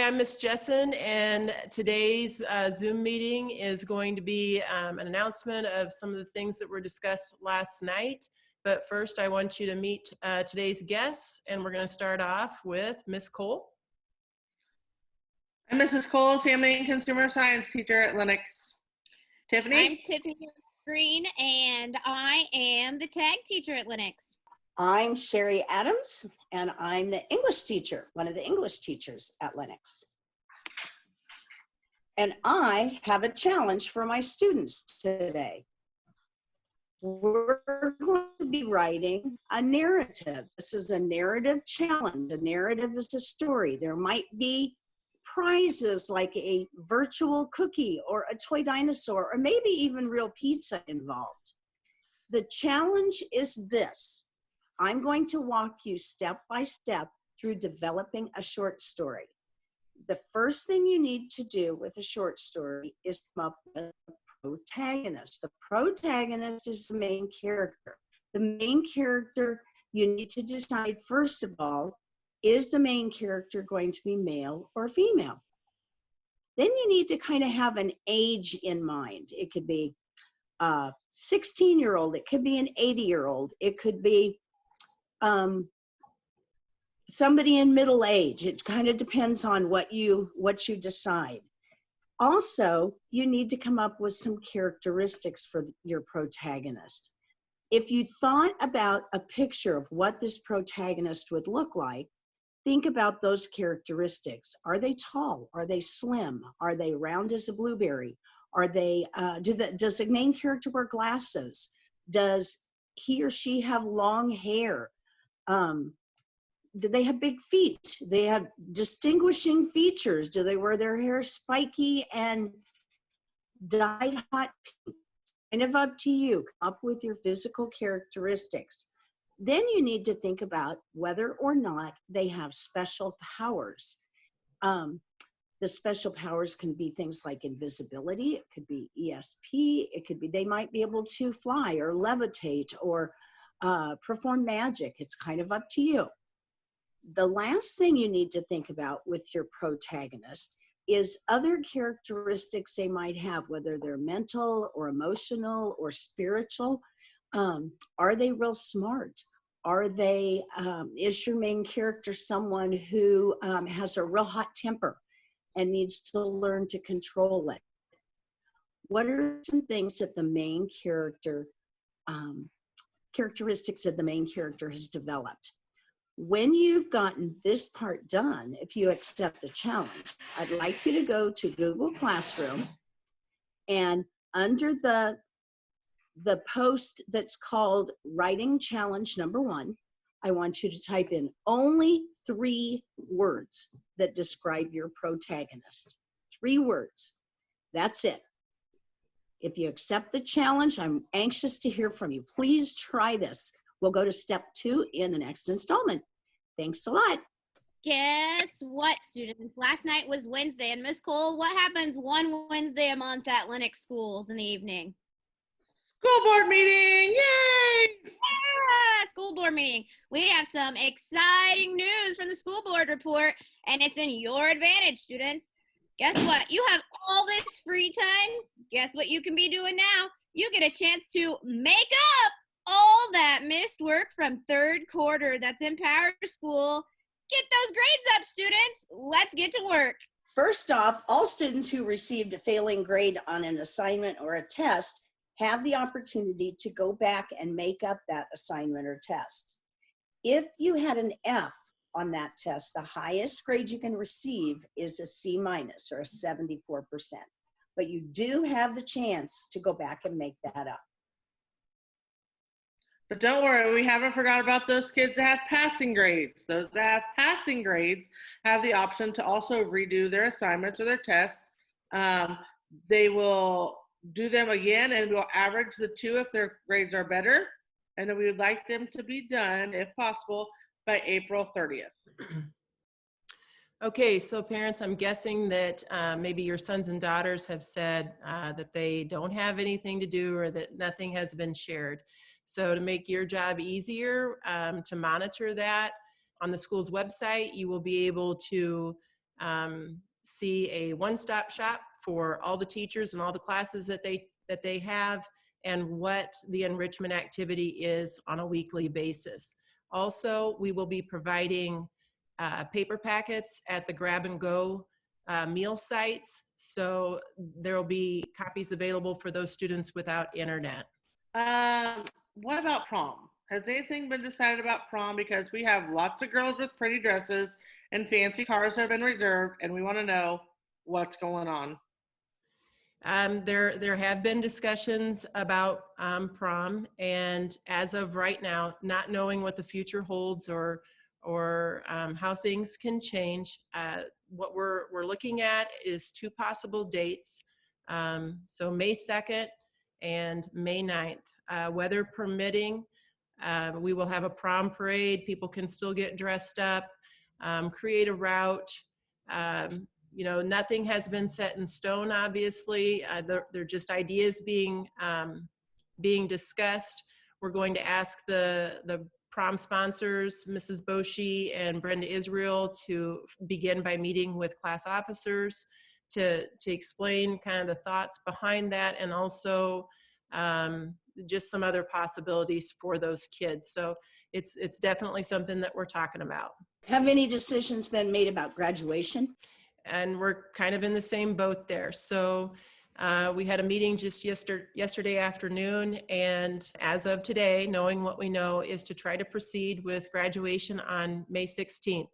I'm Miss Jessen, and today's Zoom meeting is going to be an announcement of some of the things that were discussed last night. But first, I want you to meet today's guests, and we're going to start off with Miss Cole. I'm Mrs. Cole, Family and Consumer Science teacher at Lennox. Tiffany? I'm Tiffany Green, and I am the tag teacher at Lennox. I'm Sherry Adams, and I'm the English teacher, one of the English teachers at Lennox. And I have a challenge for my students today. We're going to be writing a narrative. This is a narrative challenge. A narrative is a story. There might be prizes like a virtual cookie or a toy dinosaur, or maybe even real pizza involved. The challenge is this. I'm going to walk you step by step through developing a short story. The first thing you need to do with a short story is come up with a protagonist. The protagonist is the main character. The main character, you need to decide, first of all, is the main character going to be male or female? Then you need to kind of have an age in mind. It could be a 16-year-old, it could be an 80-year-old, it could be somebody in middle age. It kind of depends on what you decide. Also, you need to come up with some characteristics for your protagonist. If you thought about a picture of what this protagonist would look like, think about those characteristics. Are they tall? Are they slim? Are they round as a blueberry? Are they, does the main character wear glasses? Does he or she have long hair? Do they have big feet? They have distinguishing features. Do they wear their hair spiky and dyed hot pink? Kind of up to you. Come up with your physical characteristics. Then you need to think about whether or not they have special powers. The special powers can be things like invisibility. It could be ESP. It could be they might be able to fly or levitate or perform magic. It's kind of up to you. The last thing you need to think about with your protagonist is other characteristics they might have, whether they're mental or emotional or spiritual. Are they real smart? Are they, is your main character someone who has a real hot temper and needs to learn to control it? What are some things that the main character, characteristics that the main character has developed? When you've gotten this part done, if you accept the challenge, I'd like you to go to Google Classroom, and under the post that's called Writing Challenge Number 1, I want you to type in only 3 words that describe your protagonist. 3 words. That's it. If you accept the challenge, I'm anxious to hear from you. Please try this. We'll go to step 2 in the next installment. Thanks a lot. Guess what, students? Last night was Wednesday, and Miss Cole, what happens one Wednesday a month at Lennox schools in the evening? School board meeting! Yay! Yeah, school board meeting. We have some exciting news from the school board report, and it's in your advantage, students. Guess what? You have all this free time. Guess what you can be doing now? You get a chance to make up all that missed work from 3rd quarter. That's in Power School. Get those grades up, students. Let's get to work. First off, all students who received a failing grade on an assignment or a test have the opportunity to go back and make up that assignment or test. If you had an F on that test, the highest grade you can receive is a C- or a 74%. But you do have the chance to go back and make that up. But don't worry, we haven't forgot about those kids that have passing grades. Those that have passing grades have the option to also redo their assignments or their tests. They will do them again, and we'll average the 2 if their grades are better. And then we would like them to be done, if possible, by April 30th. Okay, so parents, I'm guessing that maybe your sons and daughters have said that they don't have anything to do or that nothing has been shared. So to make your job easier, to monitor that, on the school's website, you will be able to see a one-stop shop for all the teachers and all the classes that they have, and what the enrichment activity is on a weekly basis. Also, we will be providing paper packets at the grab and go meal sites. So there will be copies available for those students without internet. What about prom? Has anything been decided about prom? Because we have lots of girls with pretty dresses and fancy cars have been reserved, and we want to know what's going on. There have been discussions about prom, and as of right now, not knowing what the future holds or how things can change, what we're looking at is 2 possible dates. So May 2nd and May 9th. Weather permitting, we will have a prom parade. People can still get dressed up, create a route. You know, nothing has been set in stone, obviously. They're just ideas being discussed. We're going to ask the prom sponsors, Mrs. Boshi and Brenda Israel, to begin by meeting with class officers to explain kind of the thoughts behind that, and also just some other possibilities for those kids. So it's definitely something that we're talking about. Have any decisions been made about graduation? And we're kind of in the same boat there. So we had a meeting just yesterday afternoon, and as of today, knowing what we know, is to try to proceed with graduation on May 16th.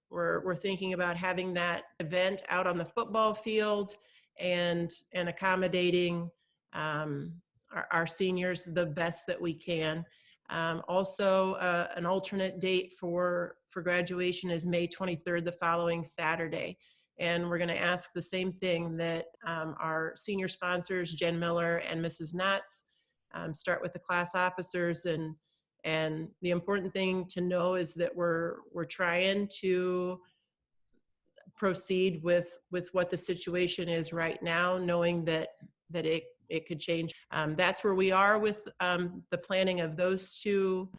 We're thinking about having that event out on the football field and accommodating our seniors the best that we can. Also, an alternate date for graduation is May 23rd, the following Saturday. And we're going to ask the same thing, that our senior sponsors, Jen Miller and Mrs. Knotts, start with the class officers. And the important thing to know is that we're trying to proceed with what the situation is right now, knowing that it could change. That's where we are with the planning of those two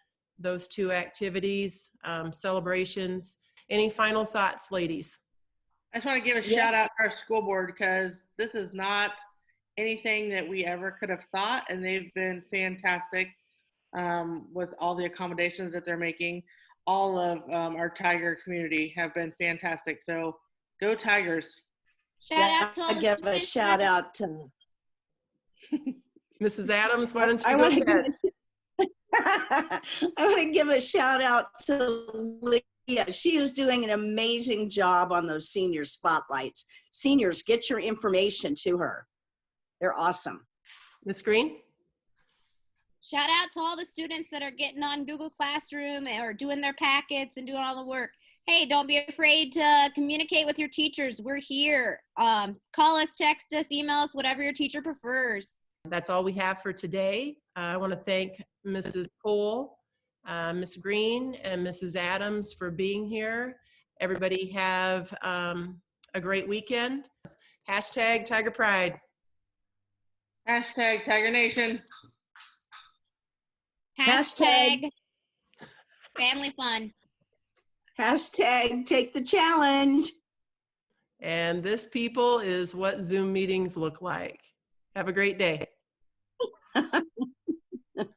activities, celebrations. Any final thoughts, ladies? I just want to give a shout out to our school board, because this is not anything that we ever could have thought, and they've been fantastic with all the accommodations that they're making. All of our Tiger community have been fantastic. So go Tigers. Shout out to all the give a students shout that- out to Mrs. Adams, why don't you I go want to ahead? I want to give a shout out to Leah. She is doing an amazing job on those senior spotlights. Seniors, get your information to her. They're awesome. Ms. Green? Shout out to all the students that are getting on Google Classroom or doing their packets and doing all the work. Hey, don't be afraid to communicate with your teachers. We're here. Call us, text us, email us, whatever your teacher prefers. That's all we have for today. I want to thank Mrs. Cole, Ms. Green, and Mrs. Adams for being here. Everybody have a great weekend. Hashtag Tiger Pride. Hashtag Tiger Nation. Hashtag family fun. Hashtag take the challenge. And this, people, is what Zoom meetings look like. Have a great day.